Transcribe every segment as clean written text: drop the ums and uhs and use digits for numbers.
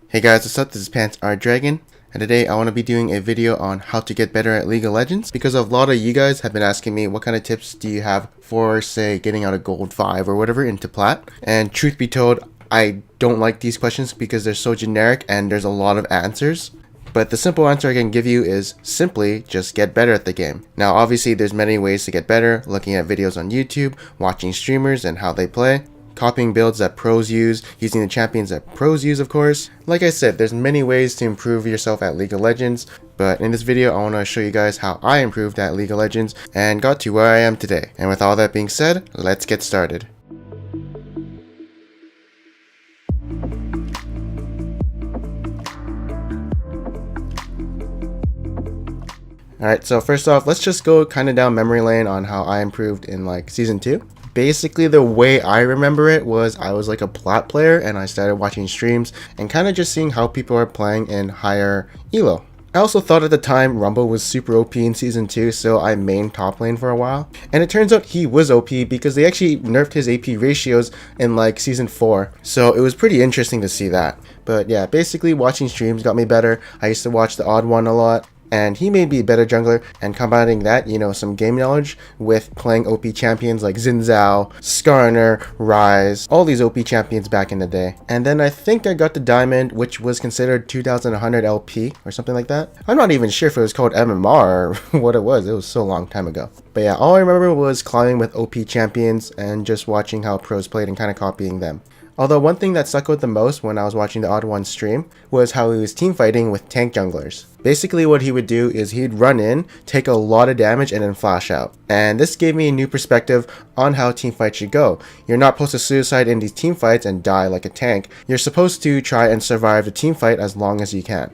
Hey guys, what's up? This is Pants Our Dragon, and today I want to be doing a video on how to get better at League of Legends because a lot of you guys have been asking me what kind of tips do you have for, say, getting out of Gold 5 or whatever into Plat. And truth be told, I don't like these questions because they're so generic and there's a lot of answers. But the simple answer I can give you is simply just get better at the game. Now obviously there's many ways to get better, looking at videos on YouTube, watching streamers and how they play, copying builds that pros use, using the champions that pros use, of course. Like I said, there's many ways to improve yourself at League of Legends, but in this video I want to show you guys how I improved at League of Legends and got to where I am today. And with all that being said, let's get started. Alright, so first off, let's just go kind of down memory lane on how I improved in like Season 2. Basically, the way I remember it was I was like a Plat player and I started watching streams and kind of just seeing how people are playing in higher elo. I also thought at the time Rumble was super OP in Season 2, so I mained top lane for a while. And it turns out he was OP because they actually nerfed his AP ratios in like Season 4, so it was pretty interesting to see that. But yeah, basically watching streams got me better. I used to watch the Odd One a lot, and he made me a better jungler, and combining that, some game knowledge with playing OP champions like Xin Zhao, Skarner, Ryze, all these OP champions back in the day. And then I think I got the diamond, which was considered 2100 LP or something like that. I'm not even sure if it was called MMR or what it was so long time ago. But yeah, all I remember was climbing with OP champions and just watching how pros played and kind of copying them. Although one thing that stuck out the most when I was watching the Odd One stream was how he was team fighting with tank junglers. Basically what he would do is he'd run in, take a lot of damage, and then flash out. And this gave me a new perspective on how team fights should go. You're not supposed to suicide in these team fights and die like a tank. You're supposed to try and survive the team fight as long as you can.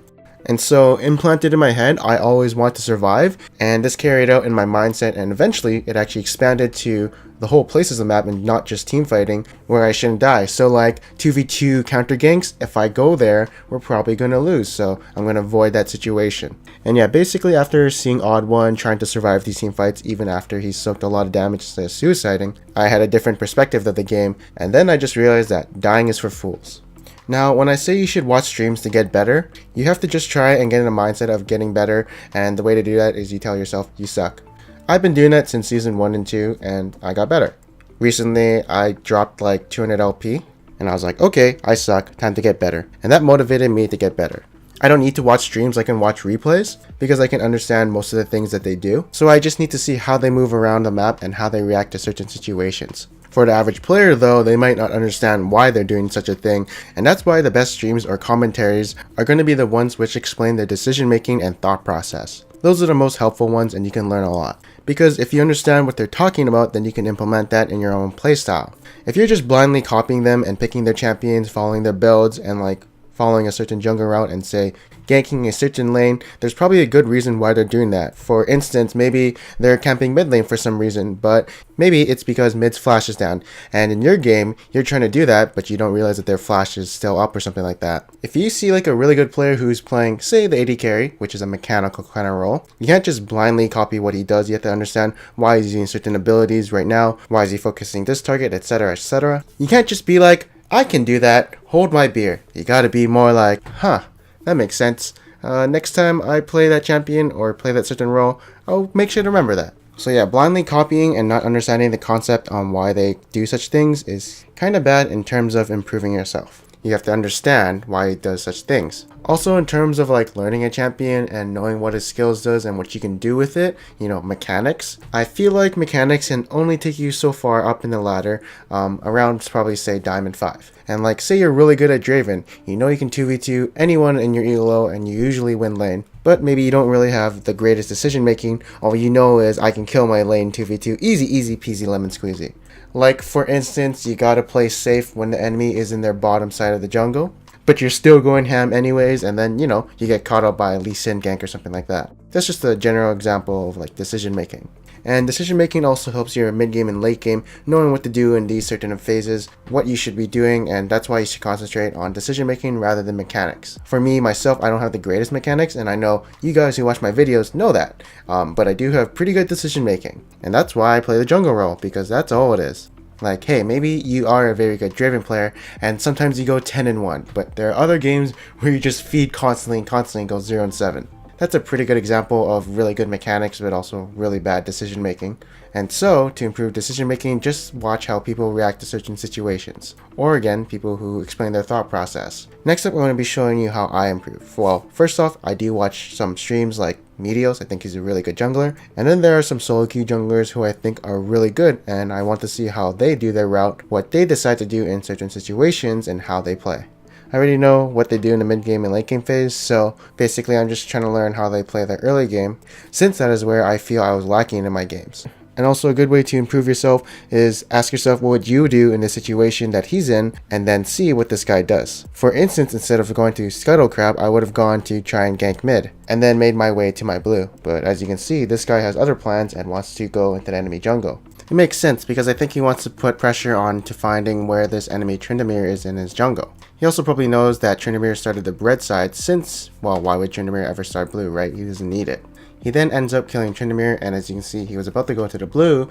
And so implanted in my head, I always want to survive, and this carried out in my mindset, and eventually it actually expanded to the whole places of the map and not just team fighting where I shouldn't die. So like 2v2 counter ganks, if I go there, we're probably going to lose, so I'm going to avoid that situation. And yeah, basically after seeing Odd One trying to survive these team fights even after he soaked a lot of damage instead of suiciding, I had a different perspective of the game, and then I just realized that dying is for fools. Now, when I say you should watch streams to get better, you have to just try and get in a mindset of getting better, and the way to do that is you tell yourself you suck. I've been doing that since Season 1 and 2, and I got better. Recently, I dropped like 200 LP, and I was like, okay, I suck, time to get better. And that motivated me to get better. I don't need to watch streams, I can watch replays, because I can understand most of the things that they do. So I just need to see how they move around the map and how they react to certain situations. For the average player though, they might not understand why they're doing such a thing, and that's why the best streams or commentaries are going to be the ones which explain their decision making and thought process. Those are the most helpful ones, and you can learn a lot. Because if you understand what they're talking about, then you can implement that in your own playstyle. If you're just blindly copying them and picking their champions, following their builds, and like following a certain jungle route and say ganking a certain lane, there's probably a good reason why they're doing that. For instance, maybe they're camping mid lane for some reason, but maybe it's because mid's flash is down, and in your game you're trying to do that but you don't realize that their flash is still up or something like that. If you see like a really good player who's playing, say, the AD carry, which is a mechanical kind of role, you can't just blindly copy what he does. You have to understand why he's using certain abilities right now, why is he focusing this target, etc, etc. You can't just be like, I can do that, hold my beer. You gotta be more like, huh, that makes sense. Next time I play that champion or play that certain role, I'll make sure to remember that. So yeah, blindly copying and not understanding the concept on why they do such things is kind of bad in terms of improving yourself. You have to understand why it does such things. Also, in terms of like learning a champion and knowing what his skills does and what you can do with it, mechanics. I feel like mechanics can only take you so far up in the ladder, around probably say Diamond 5. And like say you're really good at Draven, you can 2v2 anyone in your elo and you usually win lane. But maybe you don't really have the greatest decision making, all you know is I can kill my lane 2v2, easy peasy lemon squeezy. Like for instance, you gotta play safe when the enemy is in their bottom side of the jungle, but you're still going ham anyways, and then you get caught up by a Lee Sin gank or something like that. That's just a general example of like decision making. And decision making also helps you in mid game and late game, knowing what to do in these certain phases, what you should be doing, and that's why you should concentrate on decision making rather than mechanics. For me, myself, I don't have the greatest mechanics, and I know you guys who watch my videos know that, but I do have pretty good decision making. And that's why I play the jungle role, because that's all it is. Like, hey, maybe you are a very good Draven player, and sometimes you go 10-1, but there are other games where you just feed constantly and go 0-7. That's a pretty good example of really good mechanics, but also really bad decision making. And so, to improve decision making, just watch how people react to certain situations. Or again, people who explain their thought process. Next up, I'm going to be showing you how I improve. Well, first off, I do watch some streams like Meteos. I think he's a really good jungler. And then there are some solo queue junglers who I think are really good, and I want to see how they do their route, what they decide to do in certain situations, and how they play. I already know what they do in the mid game and late game phase, so basically I'm just trying to learn how they play the early game, since that is where I feel I was lacking in my games. And also a good way to improve yourself is ask yourself what would you do in the situation that he's in, and then see what this guy does. For instance, instead of going to Scuttle Crab, I would have gone to try and gank mid, and then made my way to my blue. But as you can see, this guy has other plans and wants to go into the enemy jungle. It makes sense because I think he wants to put pressure on to finding where this enemy Tryndamere is in his jungle. He also probably knows that Tryndamere started the red side since, well, why would Tryndamere ever start blue, right? He doesn't need it. He then ends up killing Tryndamere, and as you can see, he was about to go to the blue,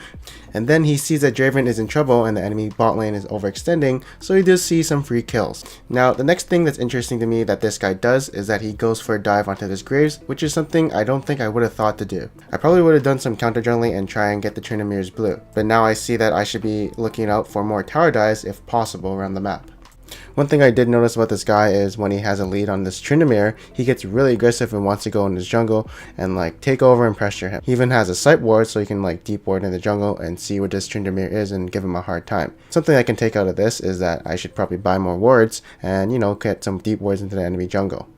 and then he sees that Draven is in trouble and the enemy bot lane is overextending, so he does see some free kills. Now, the next thing that's interesting to me that this guy does is that he goes for a dive onto this Graves, which is something I don't think I would have thought to do. I probably would have done some counter jungling and try and get the Tryndamere's blue, but now I see that I should be looking out for more tower dives if possible around the map. One thing I did notice about this guy is when he has a lead on this Tryndamere, he gets really aggressive and wants to go in his jungle and like take over and pressure him. He even has a sight ward so he can like deep ward in the jungle and see what this Tryndamere is and give him a hard time. Something I can take out of this is that I should probably buy more wards and, you know, get some deep wards into the enemy jungle.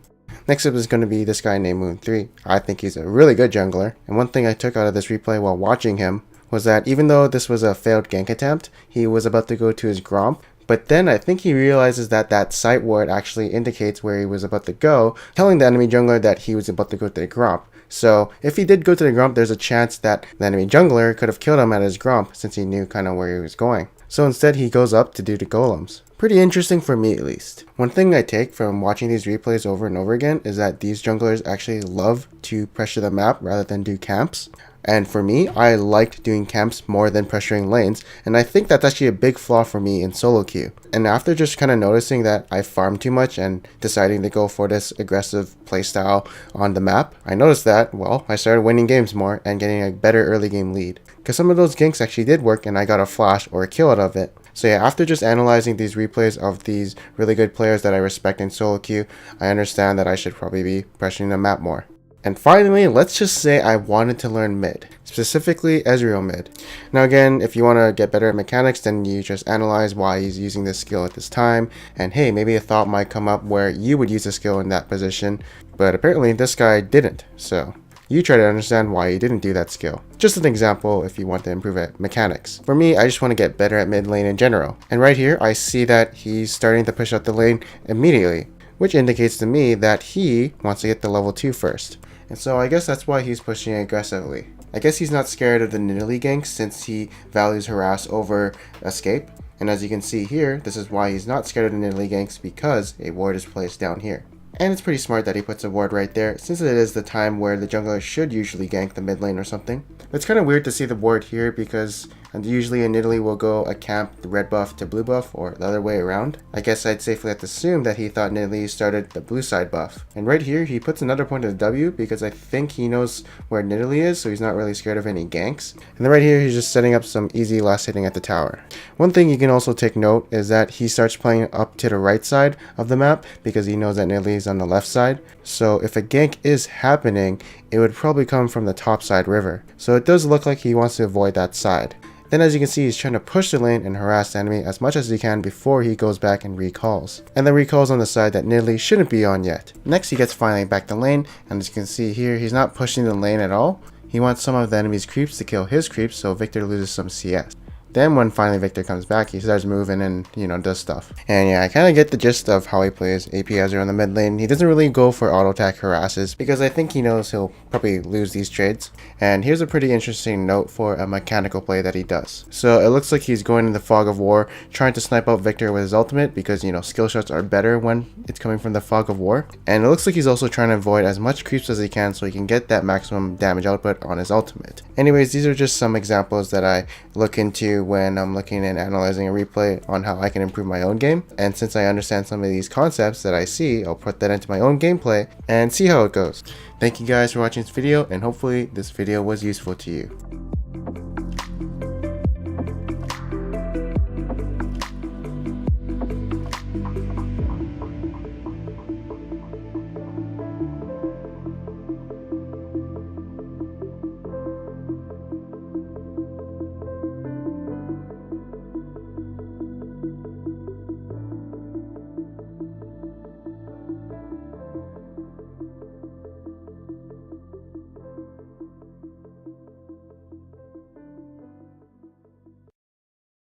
Next up is going to be this guy named Moon3. I think he's a really good jungler, and one thing I took out of this replay while watching him was that even though this was a failed gank attempt, he was about to go to his Gromp. But then I think he realizes that that sight ward actually indicates where he was about to go, telling the enemy jungler that he was about to go to the Gromp. So if he did go to the Gromp, there's a chance that the enemy jungler could have killed him at his Gromp since he knew kind of where he was going. So instead he goes up to do the golems. Pretty interesting for me at least. One thing I take from watching these replays over and over again is that these junglers actually love to pressure the map rather than do camps. And for me, I liked doing camps more than pressuring lanes, and I think that's actually a big flaw for me in solo queue. And after just kind of noticing that I farm too much and deciding to go for this aggressive playstyle on the map, I noticed that, well, I started winning games more and getting a better early game lead. Because some of those ganks actually did work and I got a flash or a kill out of it. So yeah, after just analyzing these replays of these really good players that I respect in solo queue, I understand that I should probably be pressuring the map more. And finally, let's just say I wanted to learn mid, specifically Ezreal mid. Now again, if you want to get better at mechanics, then you just analyze why he's using this skill at this time, and hey, maybe a thought might come up where you would use a skill in that position, but apparently this guy didn't, so you try to understand why he didn't do that skill. Just an example if you want to improve at mechanics. For me, I just want to get better at mid lane in general, and right here I see that he's starting to push out the lane immediately, which indicates to me that he wants to get the level 2 first. And so I guess that's why he's pushing aggressively. I guess he's not scared of the Nidalee ganks since he values harass over escape. And as you can see here, this is why he's not scared of the Nidalee ganks, because a ward is placed down here. And it's pretty smart that he puts a ward right there, since it is the time where the jungler should usually gank the mid lane or something. It's kind of weird to see the ward here because usually a Nidalee will go a camp the red buff to blue buff or the other way around. I guess I'd safely have to assume that he thought Nidalee started the blue side buff. And right here he puts another point of the W because I think he knows where Nidalee is, so he's not really scared of any ganks. And then right here he's just setting up some easy last hitting at the tower. One thing you can also take note is that he starts playing up to the right side of the map because he knows that Nidalee is on the left side. So if a gank is happening, it would probably come from the top side river. So it does look like he wants to avoid that side. Then as you can see, he's trying to push the lane and harass the enemy as much as he can before he goes back and recalls. And then recalls on the side that Nidalee shouldn't be on yet. Next he gets finally back the lane, and as you can see here, he's not pushing the lane at all. He wants some of the enemy's creeps to kill his creeps so Viktor loses some CS. Then when finally Viktor comes back, he starts moving and, does stuff. And yeah, I kind of get the gist of how he plays AP Ezreal in the mid lane. He doesn't really go for auto attack harasses because I think he knows he'll probably lose these trades. And here's a pretty interesting note for a mechanical play that he does. So it looks like he's going in the Fog of War, trying to snipe out Viktor with his ultimate because, skill shots are better when it's coming from the Fog of War. And it looks like he's also trying to avoid as much creeps as he can so he can get that maximum damage output on his ultimate. Anyways, these are just some examples that I look into when I'm looking and analyzing a replay on how I can improve my own game. And since I understand some of these concepts that I see, I'll put that into my own gameplay and see how it goes. Thank you guys for watching this video, and hopefully this video was useful to you.